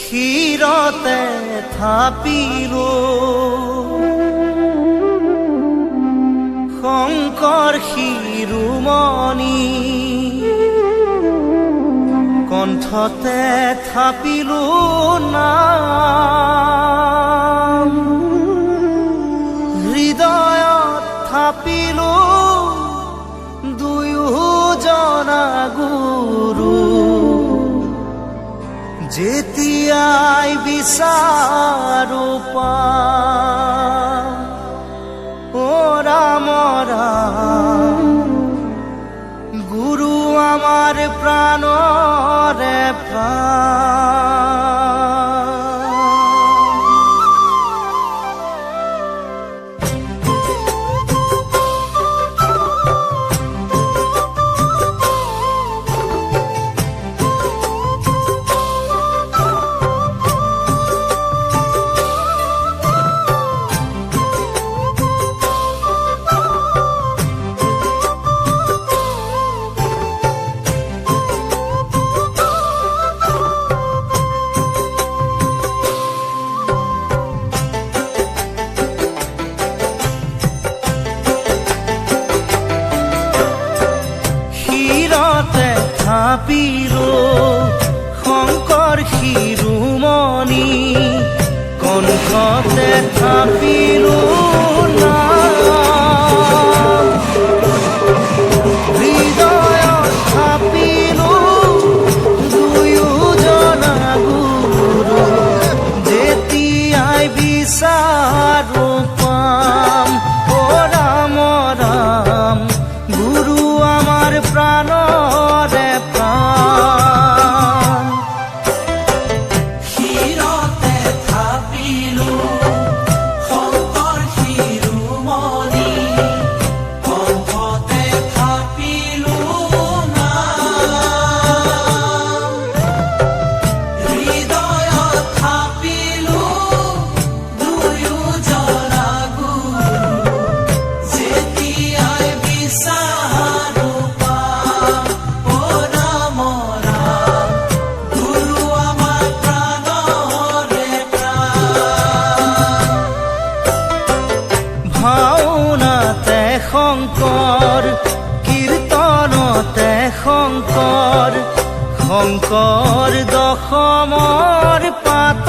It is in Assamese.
শিৰতে থাপিলো শংকৰ শিৰোমণি কণ্ঠতে থাপিলো নাম হৃদয়ত থাপিলো দুয়োজনা গুৰু যেতিয়াই বিচাৰো পাম ও ৰাম ৰাম গুৰু আমাৰ প্ৰাণৰে প্ৰাণ থাপিলো শংকৰ শিৰোমণি কণ্ঠতে থাপিলো নাম হৃদয়ত থাপিলো দুয়োজনা গুৰু যেতিয়াই বিচাৰো পাম ও ৰাম ৰাম গুৰু আমাৰ প্ৰাণৰে ভাওনাতে শংকৰ কীৰ্তনতে শংকৰ শংকৰ দশমৰ পাত